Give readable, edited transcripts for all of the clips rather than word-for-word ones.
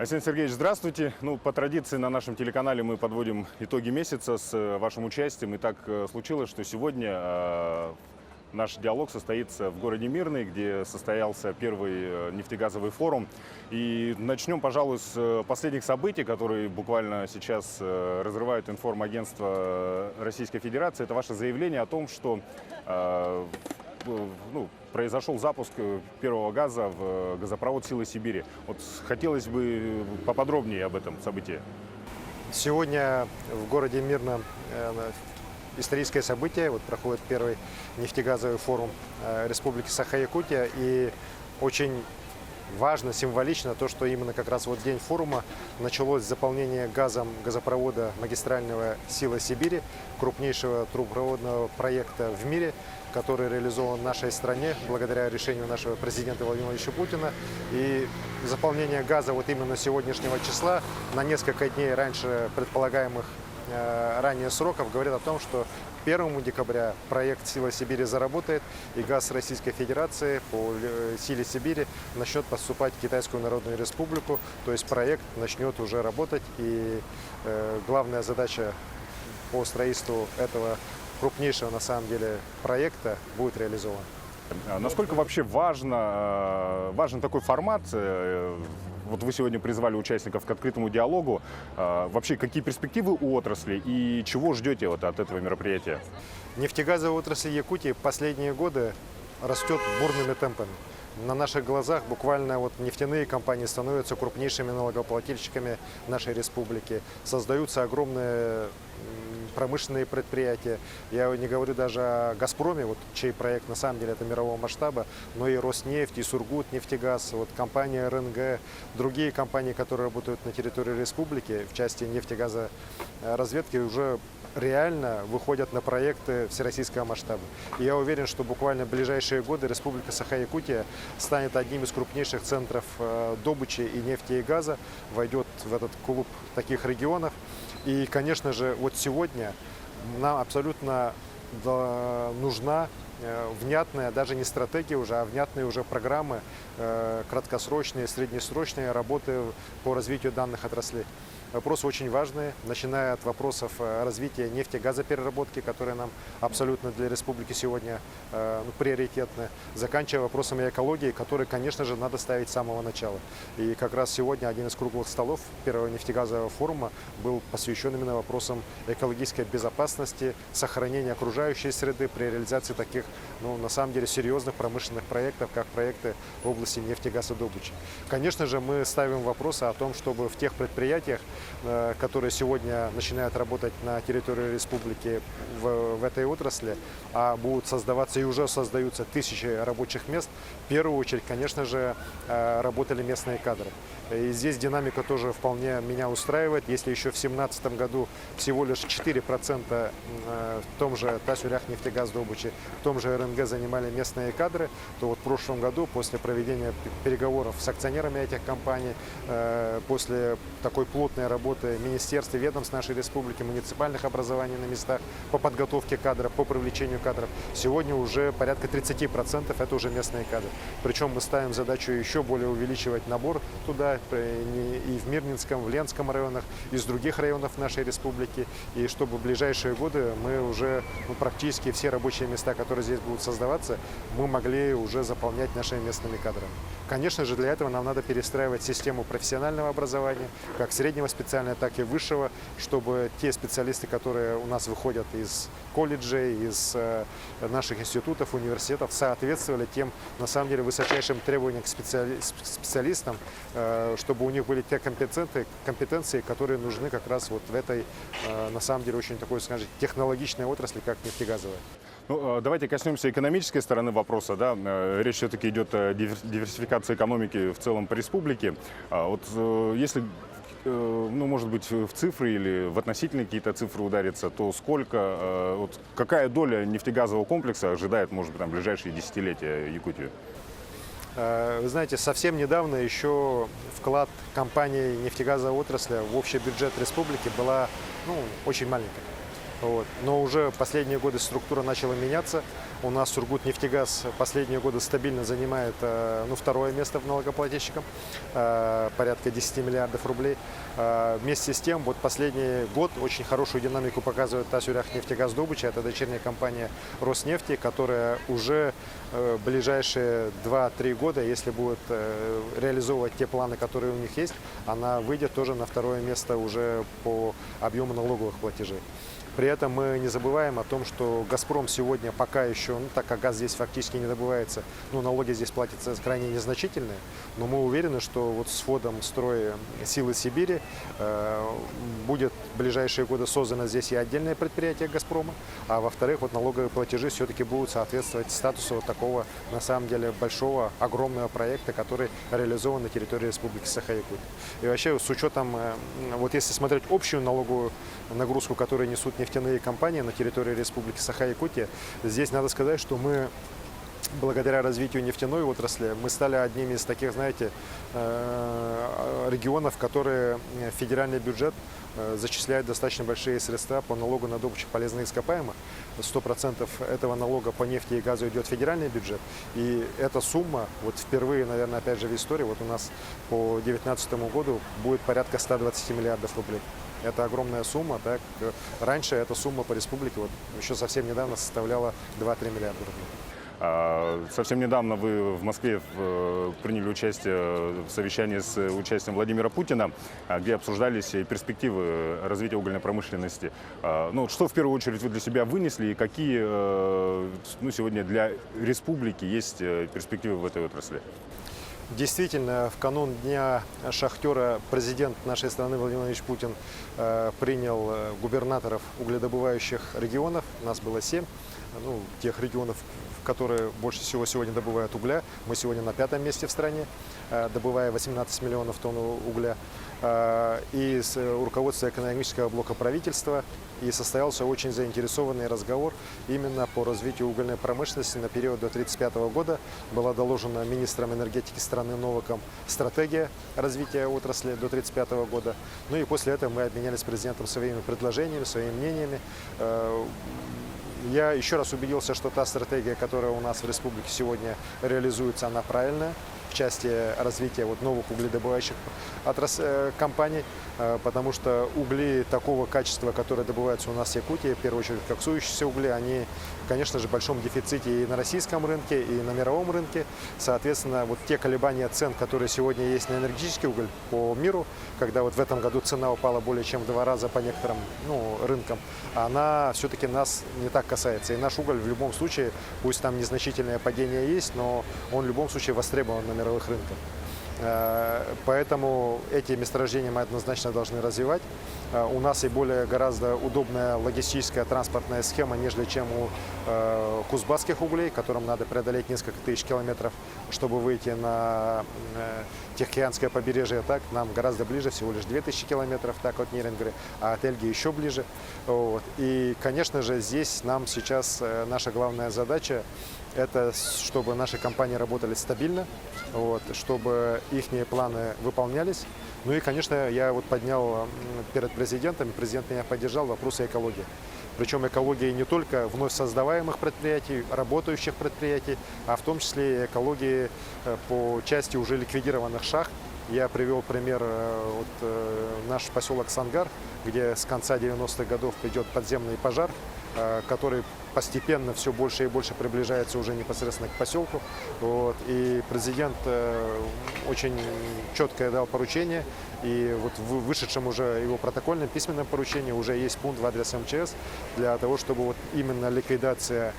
Арсений Сергеевич, здравствуйте. По традиции на нашем телеканале мы подводим итоги месяца с вашим участием. И так случилось, что сегодня наш диалог состоится в городе Мирный, где состоялся первый нефтегазовый форум. И начнем, пожалуй, с последних событий, которые буквально сейчас разрывают информагентство Российской Федерации. Это ваше заявление о том, что произошел запуск первого газа в газопровод «Силы Сибири». Хотелось бы поподробнее об этом событии. Сегодня в городе Мирном историческое событие. Проходит первый нефтегазовый форум Республики Саха-Якутия. И очень важно, символично то, что именно как раз день форума началось заполнение газом газопровода магистрального «Сила Сибири», крупнейшего трубопроводного проекта в мире, который реализован в нашей стране благодаря решению нашего президента Владимира Владимировича Путина. И заполнение газа именно сегодняшнего числа на несколько дней раньше предполагаемых ранее сроков говорит о том, что 1 декабря проект «Сила Сибири» заработает, и газ Российской Федерации по «Силе Сибири» начнет поступать в Китайскую Народную Республику. То есть проект начнет уже работать, и главная задача по строительству этого крупнейшего на самом деле проекта будет реализована. Насколько вообще важен такой формат? Вы сегодня призвали участников к открытому диалогу. Вообще, какие перспективы у отрасли и чего ждете от этого мероприятия? Нефтегазовая отрасль Якутии последние годы растет бурными темпами. На наших глазах буквально нефтяные компании становятся крупнейшими налогоплательщиками нашей республики. Создаются огромные промышленные предприятия. Я не говорю даже о «Газпроме», чей проект на самом деле это мирового масштаба, но и «Роснефть», и «Сургутнефтегаз», компания РНГ, другие компании, которые работают на территории республики в части нефтегазоразведки, уже реально выходят на проекты всероссийского масштаба. И я уверен, что буквально в ближайшие годы Республика Саха-Якутия станет одним из крупнейших центров добычи и нефти и газа, войдет в этот клуб таких регионов. И, конечно же, сегодня нам абсолютно нужна внятная, даже не стратегия уже, а внятные уже программы, краткосрочные, среднесрочные работы по развитию данных отраслей. Вопросы очень важные, начиная от вопросов развития нефтегазопереработки, которые нам абсолютно для республики сегодня приоритетны, заканчивая вопросами экологии, которые, конечно же, надо ставить с самого начала. И как раз сегодня один из круглых столов первого нефтегазового форума был посвящен именно вопросам экологической безопасности, сохранения окружающей среды при реализации таких, на самом деле, серьезных промышленных проектов, как проекты в области нефтегазодобычи. Конечно же, мы ставим вопросы о том, чтобы в тех предприятиях, которые сегодня начинают работать на территории республики в этой отрасли, а будут создаваться и уже создаются тысячи рабочих мест, в первую очередь, конечно же, работали местные кадры. И здесь динамика тоже вполне меня устраивает. Если еще в 2017 году всего лишь 4% в том же Тасюряхнефтегаз-добычи, в том же РНГ занимали местные кадры, то в прошлом году, после проведения переговоров с акционерами этих компаний, после такой плотной работы министерств и ведомств нашей республики, муниципальных образований на местах по подготовке кадров, по привлечению кадров, сегодня уже порядка 30% это уже местные кадры. Причем мы ставим задачу еще более увеличивать набор туда, и в Мирнинском, в Ленском районах, из других районов нашей республики, и чтобы в ближайшие годы мы уже практически все рабочие места, которые здесь будут создаваться, мы могли уже заполнять нашими местными кадрами. Конечно же, для этого нам надо перестраивать систему профессионального образования, как среднего специального, так и высшего, чтобы те специалисты, которые у нас выходят из колледжей, из наших институтов, университетов, соответствовали тем, на самом деле, высочайшим требованиям к специалистам, чтобы у них были те компетенции, которые нужны как раз в этой, на самом деле, очень такой, скажем, технологичной отрасли, как нефтегазовая. Давайте коснемся экономической стороны вопроса. Речь все-таки идет о диверсификации экономики в целом по республике. Если, может быть, в цифры или в относительные какие-то цифры удариться, то какая доля нефтегазового комплекса ожидает, может быть, в ближайшие десятилетия Якутию? Вы знаете, совсем недавно еще вклад компании нефтегазовой отрасли в общий бюджет республики была очень маленькая. Вот. Но уже последние годы структура начала меняться. У нас Сургутнефтегаз последние годы стабильно занимает второе место в налогоплательщикам, порядка 10 миллиардов рублей. Вместе с тем, вот последний год очень хорошую динамику показывает Тасюряхнефтегаз-Добыча, это дочерняя компания Роснефти, которая уже ближайшие 2-3 года, если будет реализовывать те планы, которые у них есть, она выйдет тоже на второе место уже по объему налоговых платежей. При этом мы не забываем о том, что «Газпром» сегодня пока еще, так как газ здесь фактически не добывается, налоги здесь платятся крайне незначительные, но мы уверены, что вот с вводом строя «Силы Сибири» будет в ближайшие годы создано здесь и отдельное предприятие «Газпрома», а во-вторых, вот налоговые платежи все-таки будут соответствовать статусу вот такого, на самом деле, большого, огромного проекта, который реализован на территории Республики Саха-Якутия. И вообще, с учетом, вот если смотреть общую налоговую нагрузку, которую несут нефтяные компании на территории Республики Саха-Якутия, здесь надо сказать, что мы благодаря развитию нефтяной отрасли мы стали одними из таких, знаете, регионов, которые федеральный бюджет зачисляет достаточно большие средства по налогу на добычу полезных ископаемых. 100% этого налога по нефти и газу идет в федеральный бюджет. И эта сумма, вот впервые, наверное, опять же в истории, вот у нас по 2019 году будет порядка 120 миллиардов рублей. Это огромная сумма. Так? Раньше эта сумма по республике вот, еще совсем недавно составляла 2-3 миллиарда рублей. Совсем недавно вы в Москве приняли участие в совещании с участием Владимира Путина, где обсуждались перспективы развития угольной промышленности. Что в первую очередь вы для себя вынесли и какие сегодня для республики есть перспективы в этой отрасли? Действительно, в канун Дня шахтера президент нашей страны Владимир Владимирович Путин принял губернаторов угледобывающих регионов. Нас было 7. Тех регионов, которые больше всего сегодня добывают угля. Мы сегодня на 5-м месте в стране, добывая 18 миллионов тонн угля. И с руководством экономического блока правительства и состоялся очень заинтересованный разговор именно по развитию угольной промышленности на период до 1935 года. Была доложена министром энергетики страны Новаком стратегия развития отрасли до 1935 года. И после этого мы обменялись с президентом своими предложениями, своими мнениями. Я еще раз убедился, что та стратегия, которая у нас в республике сегодня реализуется, она правильная в части развития новых угледобывающих компаний, потому что угли такого качества, которые добываются у нас в Якутии, в первую очередь коксующиеся угли, они, конечно же, в большом дефиците и на российском рынке, и на мировом рынке. Соответственно, вот те колебания цен, которые сегодня есть на энергетический уголь по миру, когда вот в этом году цена упала более чем в 2 раза по некоторым рынкам, она все-таки нас не так касается. И наш уголь в любом случае, пусть там незначительное падение есть, но он в любом случае востребован на мировых рынках. Поэтому эти месторождения мы однозначно должны развивать. У нас и гораздо удобная логистическая транспортная схема, нежели чем у кузбасских углей, которым надо преодолеть несколько тысяч километров, чтобы выйти на Тихоокеанское побережье. Так, нам гораздо ближе, всего лишь 2000 километров так, от Нерюнгри, а от Эльги еще ближе. И, конечно же, здесь нам сейчас наша главная задача – это чтобы наши компании работали стабильно, чтобы их планы выполнялись. И, конечно, я поднял перед президентом, и президент меня поддержал, вопросы экологии. Причем экологии не только вновь создаваемых предприятий, работающих предприятий, а в том числе и экологии по части уже ликвидированных шахт. Я привел пример наш поселок Сангар, где с конца 90-х годов идет подземный пожар, который постепенно все больше и больше приближается уже непосредственно к поселку. И президент очень четко дал поручение, и в вышедшем уже его протокольном письменном поручении уже есть пункт в адрес МЧС для того, чтобы именно ликвидация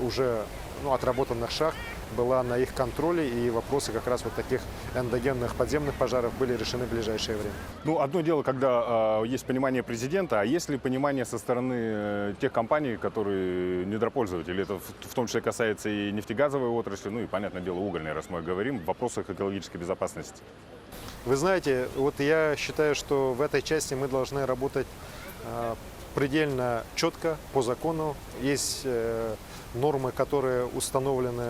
уже отработанных шахт была на их контроле, и вопросы как раз таких эндогенных подземных пожаров были решены в ближайшее время. Одно дело, когда есть понимание президента, а есть ли понимание со стороны тех компаний, которые недропользователи? Это в том числе касается и нефтегазовой отрасли, и, понятное дело, угольной, раз мы говорим, в вопросах экологической безопасности. Вы знаете, я считаю, что в этой части мы должны работать предельно четко, по закону. Есть нормы, которые установлены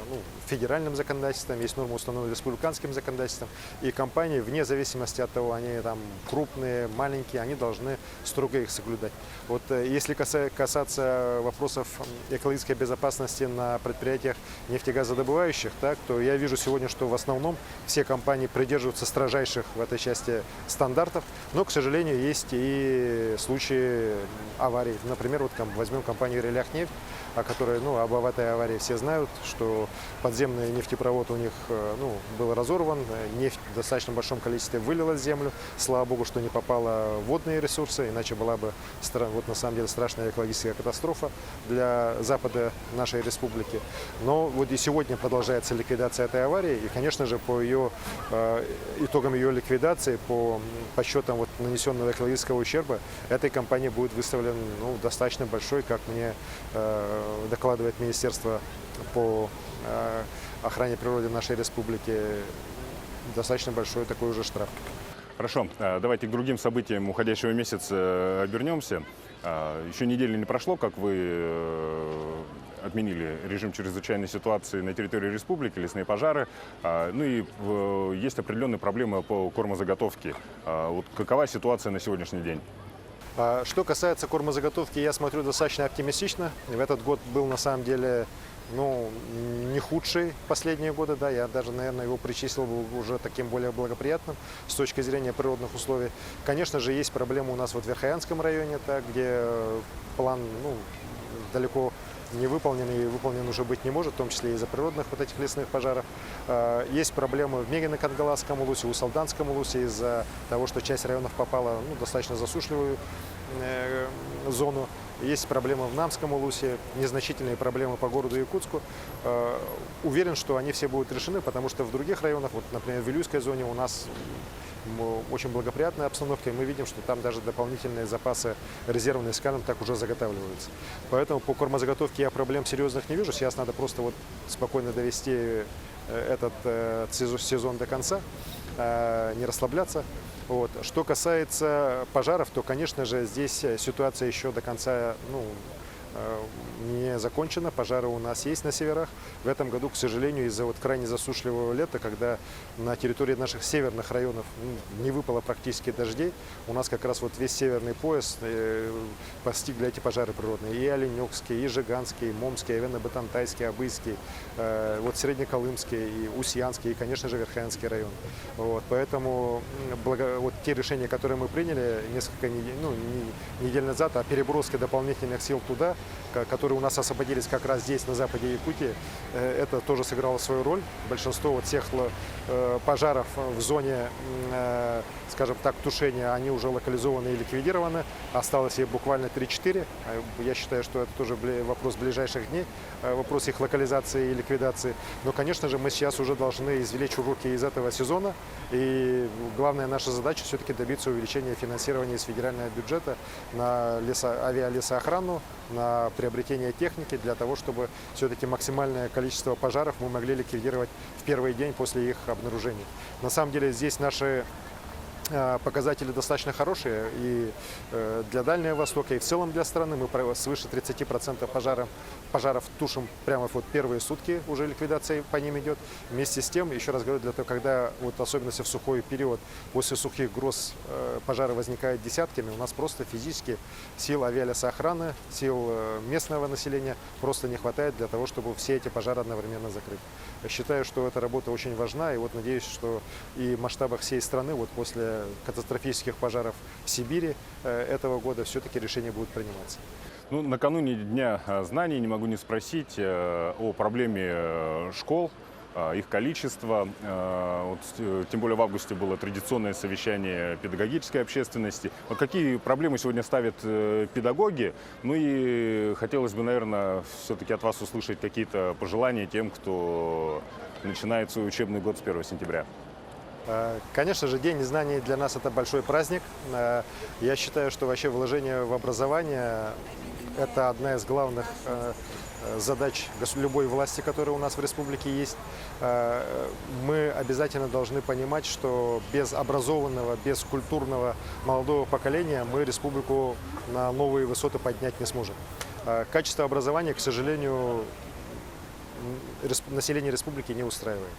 ну, федеральным законодательством, есть нормы, установленные республиканским законодательством. И компании, вне зависимости от того, они там крупные, маленькие, они должны строго их соблюдать. Вот если касаться вопросов экологической безопасности на предприятиях нефтегазодобывающих, так, то я вижу сегодня, что в основном все компании придерживаются строжайших в этой части стандартов, но, к сожалению, есть и случаи аварий. Например, вот возьмем компанию «Релях-нефть», о которой, ну, об этой аварии все знают, что подземный нефтепровод у них был разорван, нефть в достаточно большом количестве вылилась в землю. Слава богу, что не попала в водные ресурсы, иначе была бы вот, на самом деле страшная экологическая катастрофа для запада нашей республики. Но вот и сегодня продолжается ликвидация этой аварии, и, конечно же, по итогам ее ликвидации, по подсчетам вот нанесенного экологического ущерба, этой компании будет выставлен достаточно большой, как мне докладывает Министерство по охране природы нашей республики, достаточно большой такой уже штраф. Хорошо, давайте к другим событиям уходящего месяца обернемся. Еще недели не прошло, как вы отменили режим чрезвычайной ситуации на территории республики, лесные пожары. Ну и есть определенные проблемы по кормозаготовке. Вот какова ситуация на сегодняшний день? Что касается кормозаготовки, я смотрю достаточно оптимистично. В этот год был на самом деле не худший последние годы, да, я даже, наверное, его причислил бы уже таким более благоприятным с точки зрения природных условий. Конечно же, есть проблемы у нас вот в Верхоянском районе, так, где план далеко не выполнен и выполнен уже быть не может, в том числе из-за природных вот этих лесных пожаров. Есть проблемы в Мегино-Кангаласском улусе, в Усалданском улусе из-за того, что часть районов попала в достаточно засушливую зону. Есть проблемы в Намском улусе, незначительные проблемы по городу Якутску. Уверен, что они все будут решены, потому что в других районах, вот, например, в Вилюйской зоне у нас очень благоприятная обстановка, и мы видим, что там даже дополнительные запасы резервные, скажем так, уже заготавливаются. Поэтому по кормозаготовке я проблем серьезных не вижу. Сейчас надо просто вот спокойно довести этот сезон до конца, не расслабляться. Вот. Что касается пожаров, то, конечно же, здесь ситуация еще до конца не закончена. Пожары у нас есть на северах. В этом году, к сожалению, из-за вот крайне засушливого лета, когда на территории наших северных районов не выпало практически дождей, у нас как раз вот весь северный пояс постигли эти пожары природные. И Оленёкский, и Жиганский, и Момский, и Авиано-Батантайский, Абыйский, вот Среднеколымский, и Устьянский, и, конечно же, Верхоянский район. Вот. Поэтому вот те решения, которые мы приняли несколько недель назад о переброске дополнительных сил туда, которые у нас освободились как раз здесь, на западе Якутии, это тоже сыграло свою роль. Большинство вот всех пожаров в зоне, скажем так, тушения, они уже локализованы и ликвидированы. Осталось их буквально 3-4. Я считаю, что это тоже вопрос ближайших дней, вопрос их локализации и ликвидации. Но, конечно же, мы сейчас уже должны извлечь уроки из этого сезона. И главная наша задача все-таки добиться увеличения финансирования из федерального бюджета на авиалесоохрану, на приобретение техники для того, чтобы все-таки максимальное количество пожаров мы могли ликвидировать в первый день после их обнаружения. На самом деле здесь наши показатели достаточно хорошие и для Дальнего Востока, и в целом для страны. Мы свыше 30% пожаров тушим прямо вот первые сутки, уже ликвидация по ним идет. Вместе с тем, еще раз говорю, для того, когда вот особенно в сухой период, после сухих гроз пожары возникают десятками, у нас просто физически сил авиалесоохраны, сил местного населения просто не хватает для того, чтобы все эти пожары одновременно закрыть. Считаю, что эта работа очень важна, и вот надеюсь, что и в масштабах всей страны вот после катастрофических пожаров в Сибири этого года все-таки решения будут приниматься. Ну, накануне Дня знаний не могу не спросить о проблеме школ, их количество. Вот, тем более в августе было традиционное совещание педагогической общественности. Вот какие проблемы сегодня ставят педагоги? Ну и хотелось бы, наверное, все-таки от вас услышать какие-то пожелания тем, кто начинает свой учебный год с 1 сентября. Конечно же, День знаний для нас это большой праздник. Я считаю, что вообще вложение в образование это одна из главных задач любой власти, которая у нас в республике есть. Мы обязательно должны понимать, что без образованного, без культурного молодого поколения мы республику на новые высоты поднять не сможем. Качество образования, к сожалению, население республики не устраивает.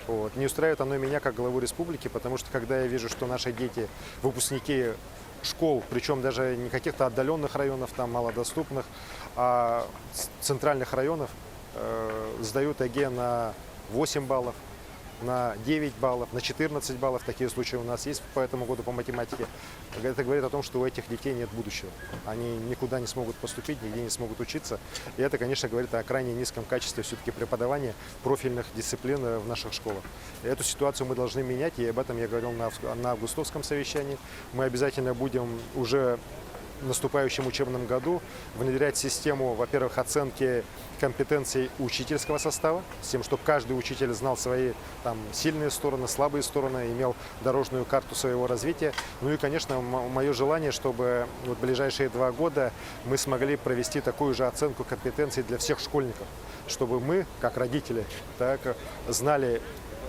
Вот. Не устраивает оно меня как главу республики, потому что когда я вижу, что наши дети, выпускники школ, причем даже не каких-то отдаленных районов, там малодоступных, а центральных районов, сдают ЕГЭ на 8 баллов, на 9 баллов, на 14 баллов. Такие случаи у нас есть по этому году по математике. Это говорит о том, что у этих детей нет будущего. Они никуда не смогут поступить, нигде не смогут учиться. И это, конечно, говорит о крайне низком качестве все-таки преподавания профильных дисциплин в наших школах. И эту ситуацию мы должны менять, и об этом я говорил на августовском совещании. Мы обязательно будем уже в наступающем учебном году внедрять систему, во-первых, оценки компетенций учительского состава, с тем, чтобы каждый учитель знал свои там сильные стороны, слабые стороны, имел дорожную карту своего развития. Ну и, конечно, мое желание, чтобы вот в ближайшие 2 года мы смогли провести такую же оценку компетенций для всех школьников, чтобы мы, как родители, так, знали,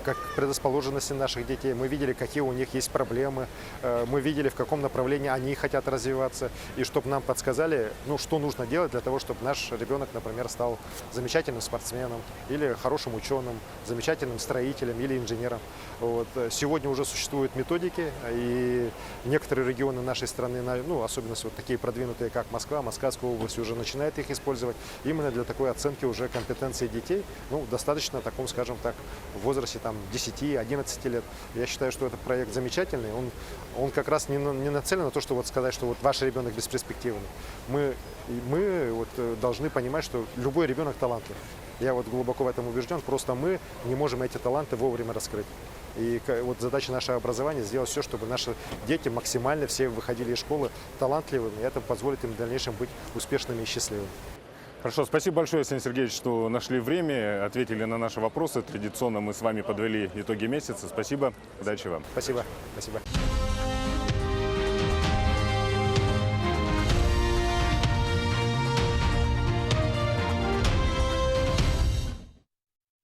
как предрасположенности наших детей, мы видели, какие у них есть проблемы, мы видели, в каком направлении они хотят развиваться, и чтобы нам подсказали, ну, что нужно делать для того, чтобы наш ребенок, например, стал замечательным спортсменом или хорошим ученым, замечательным строителем или инженером. Вот. Сегодня уже существуют методики, и некоторые регионы нашей страны, ну, особенно вот такие продвинутые, как Москва, Московская область, уже начинают их использовать именно для такой оценки уже компетенции детей, ну, достаточно таком, скажем так, в возрасте там 10-11 лет. Я считаю, что этот проект замечательный. Он как раз не нацелен на то, чтобы вот сказать, что вот ваш ребенок бесперспективный. Мы вот должны понимать, что любой ребенок талантлив. Я вот глубоко в этом убежден. Просто мы не можем эти таланты вовремя раскрыть. И вот задача нашего образования сделать все, чтобы наши дети максимально все выходили из школы талантливыми, и это позволит им в дальнейшем быть успешными и счастливыми. Хорошо, спасибо большое, Александр Сергеевич, что нашли время, ответили на наши вопросы. Традиционно мы с вами подвели итоги месяца. Спасибо, удачи вам. Спасибо. Спасибо.